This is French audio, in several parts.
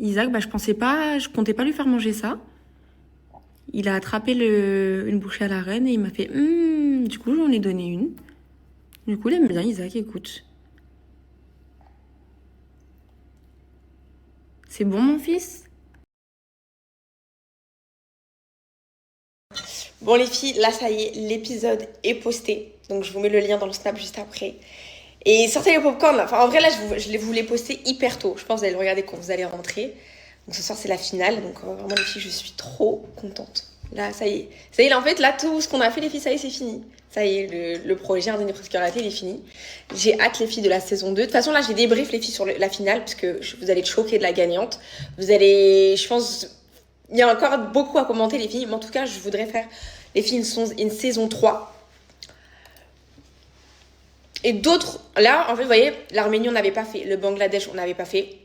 Isaac, je comptais pas lui faire manger ça. Il a attrapé une bouchée à la reine et il m'a fait Du coup, j'en ai donné une. Du coup, il aime bien, Isaac, écoute. C'est bon, mon fils? Bon les filles, là ça y est, l'épisode est posté. Donc je vous mets le lien dans le snap juste après. Et sortez le popcorn là. Enfin en vrai là je vous l'ai posté hyper tôt. Je pense que vous allez le regarder quand vous allez rentrer. Donc ce soir c'est la finale. Donc vraiment les filles je suis trop contente. Là ça y est. Ça y est là en fait là tout ce qu'on a fait les filles ça y est c'est fini. Ça y est le projet Un dîner presque à la télé est fini. J'ai hâte les filles de la saison 2. De toute façon là j'ai débrief les filles sur la finale parce que vous allez être choquées de la gagnante. Vous allez je pense il y a encore beaucoup à commenter les filles. Mais en tout cas je voudrais faire les filles une saison 3. Et d'autres, là, en fait, vous voyez, l'Arménie, on n'avait pas fait. Le Bangladesh, on n'avait pas fait.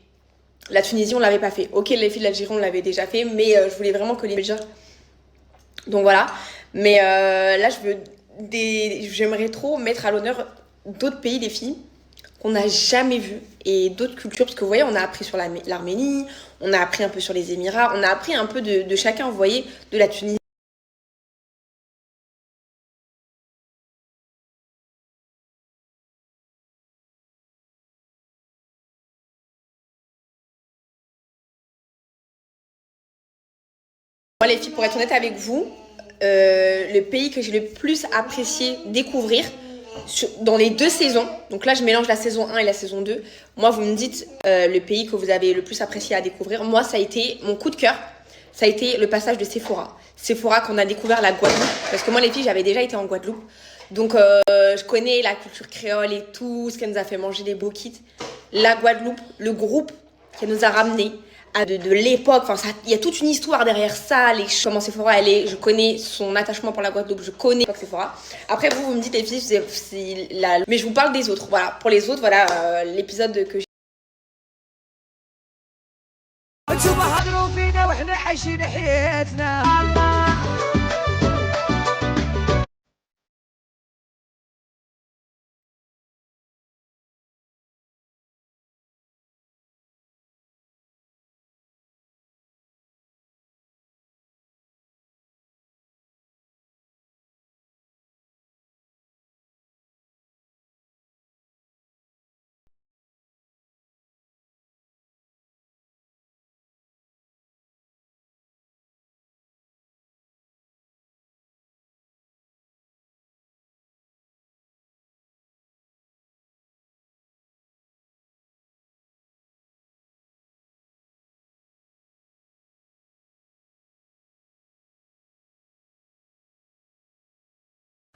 La Tunisie, on l'avait pas fait. Ok, les filles de l'Algérie, on l'avait déjà fait, mais je voulais vraiment que les... Donc voilà. Mais là, j'aimerais trop mettre à l'honneur d'autres pays, les filles, qu'on n'a jamais vus, et d'autres cultures, parce que vous voyez, on a appris sur l'Arménie, on a appris un peu sur les Émirats, on a appris un peu de chacun, vous voyez, de la Tunisie. Moi, les filles, pour être honnête avec vous, le pays que j'ai le plus apprécié découvrir dans les 2 saisons, donc là je mélange la saison 1 et la saison 2, moi vous me dites le pays que vous avez le plus apprécié à découvrir, moi ça a été mon coup de cœur, ça a été le passage de Sephora. Sephora qu'on a découvert la Guadeloupe, parce que moi les filles j'avais déjà été en Guadeloupe, donc je connais la culture créole et tout, ce qu'elle nous a fait manger, les beaux kits. La Guadeloupe, le groupe qu'elle nous a ramené, de l'époque, enfin il y a toute une histoire derrière ça, comment Sephora elle est, je connais son attachement pour la Guadeloupe, je connais Sephora. Après vous me dites les filles c'est la... Mais je vous parle des autres, voilà, pour les autres, voilà l'épisode que j'ai.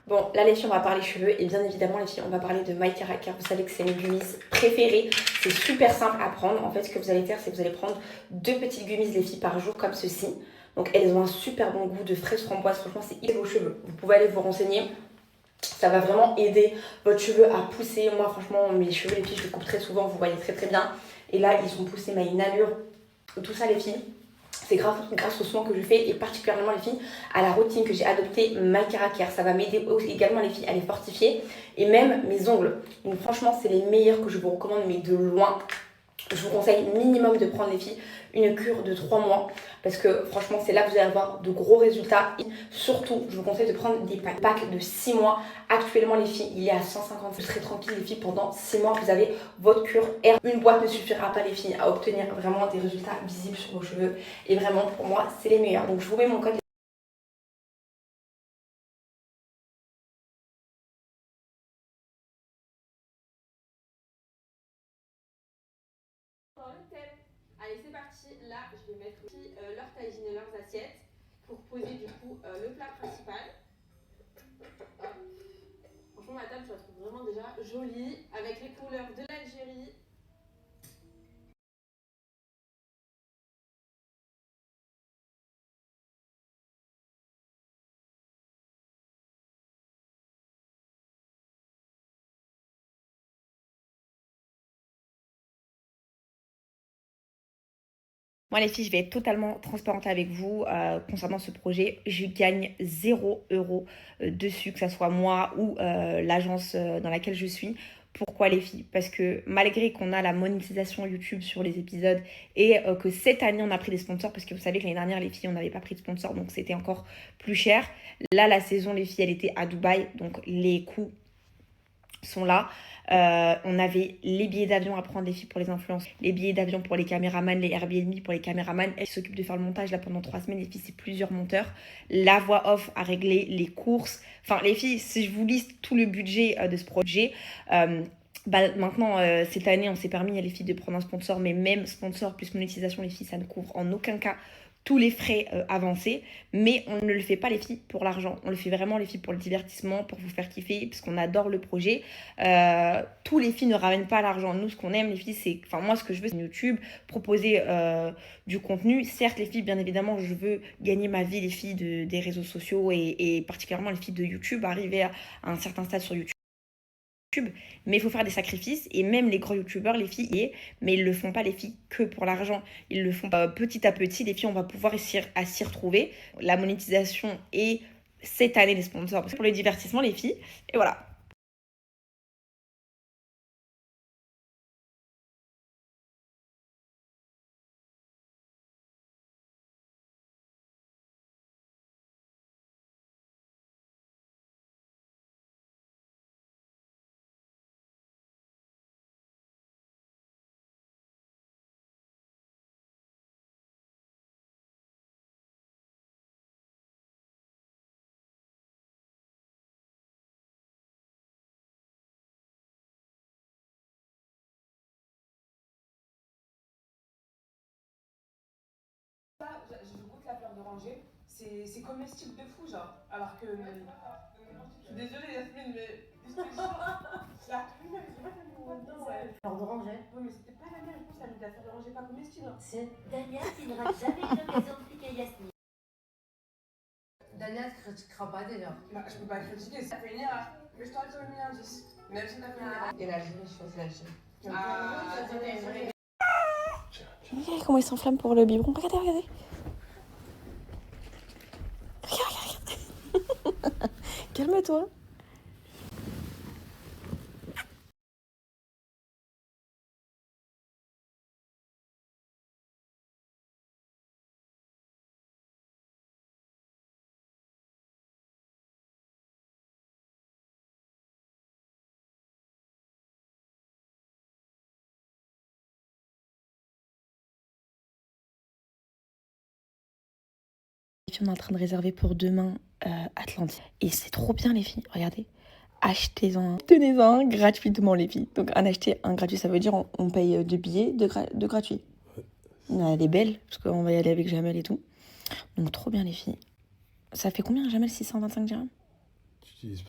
Bon, là les filles, on va parler cheveux et bien évidemment les filles, on va parler de My Cara car vous savez que c'est mes gummies préférées. C'est super simple à prendre. En fait, ce que vous allez faire, c'est que vous allez prendre 2 petites gummies les filles par jour comme ceci. Donc elles ont un super bon goût de fraise framboise. Franchement, c'est hyper vos cheveux. Vous pouvez aller vous renseigner. Ça va vraiment aider votre cheveu à pousser. Moi, franchement, mes cheveux, les filles, je les coupe très souvent. Vous voyez très très bien. Et là, ils sont poussés, mais à une allure. Tout ça, les filles. C'est grâce aux soins que je fais et particulièrement les filles à la routine que j'ai adoptée My Cara Care. Ça va m'aider également les filles à les fortifier et même mes ongles. Donc franchement c'est les meilleurs que je vous recommande mais de loin. Je vous conseille minimum de prendre les filles une cure de 3 mois parce que franchement c'est là que vous allez avoir de gros résultats. Et surtout je vous conseille de prendre des packs de 6 mois. Actuellement les filles il est à 150. Vous serez tranquille les filles pendant 6 mois vous avez votre cure R. Une boîte ne suffira pas les filles à obtenir vraiment des résultats visibles sur vos cheveux et vraiment pour moi c'est les meilleurs. Donc je vous mets mon code. Allez c'est parti, là je vais mettre aussi leurs tagines et leurs assiettes pour poser du coup le plat principal. Hop. Franchement ma table je la trouve vraiment déjà jolie avec les couleurs de l'Algérie. Moi les filles, je vais être totalement transparente avec vous concernant ce projet. Je gagne 0 € dessus, que ce soit moi ou l'agence dans laquelle je suis. Pourquoi les filles? Parce que malgré qu'on a la monétisation YouTube sur les épisodes et que cette année on a pris des sponsors, parce que vous savez que l'année dernière les filles on n'avait pas pris de sponsors donc c'était encore plus cher. Là la saison les filles elle était à Dubaï donc les coûts sont là. On avait les billets d'avion à prendre les filles pour les influences, les billets d'avion pour les caméramans, les Airbnb pour les caméramans. Elles s'occupent de faire le montage là pendant 3 semaines. Les filles, c'est plusieurs monteurs. La voix off à régler, les courses. Enfin, les filles, si je vous liste tout le budget de ce projet, maintenant, cette année, on s'est permis à les filles de prendre un sponsor, mais même sponsor plus monétisation, les filles, ça ne couvre en aucun cas tous les frais avancés, mais on ne le fait pas les filles pour l'argent, on le fait vraiment les filles pour le divertissement, pour vous faire kiffer, parce qu'on adore le projet. Tous les filles ne ramènent pas l'argent, nous ce qu'on aime les filles c'est, enfin moi ce que je veux c'est YouTube, proposer du contenu, certes les filles bien évidemment je veux gagner ma vie les filles des réseaux sociaux et particulièrement les filles de YouTube, arriver à un certain stade sur YouTube. Mais il faut faire des sacrifices et même les gros youtubeurs, les filles, mais ils le font pas les filles que pour l'argent. Ils le font petit à petit. Les filles, on va pouvoir à s'y retrouver. La monétisation et cette année les sponsors parce que pour le divertissement les filles. Et voilà. Je goûte la fleur d'oranger, c'est comestible de fou, genre. Alors que. Je suis désolée, Yasmine, mais. Je te jure. La plume, je sais pas qu'elle me dedans, ouais. Fleur d'oranger. Oui, mais c'était pas la mienne, je pense que la fleur d'oranger pas comestible. C'est Dania qui n'aura jamais eu l'occasion de piquer Yasmine. Dania te critiquera pas déjà. Bah, je peux pas critiquer, ça fait une erreur. Mais je t'aurais toujours mis un 10. Même si t'as fait une erreur. Et l'Algérie, je choisis l'Algérie. Ah, c'était vrai. Regardez comment il s'enflamme pour le biberon. Regardez, regardez. Regarde. Calme-toi. On est en train de réserver pour demain Atlantis. Et c'est trop bien les filles, regardez. Achetez-en, tenez-en gratuitement les filles. Donc un acheter, un gratuit, ça veut dire on paye 2 billets de gratuit. Elle est belle, parce qu'on va y aller avec Jamel et tout. Donc trop bien les filles. Ça fait combien Jamel 625 dirhams? Tu utilises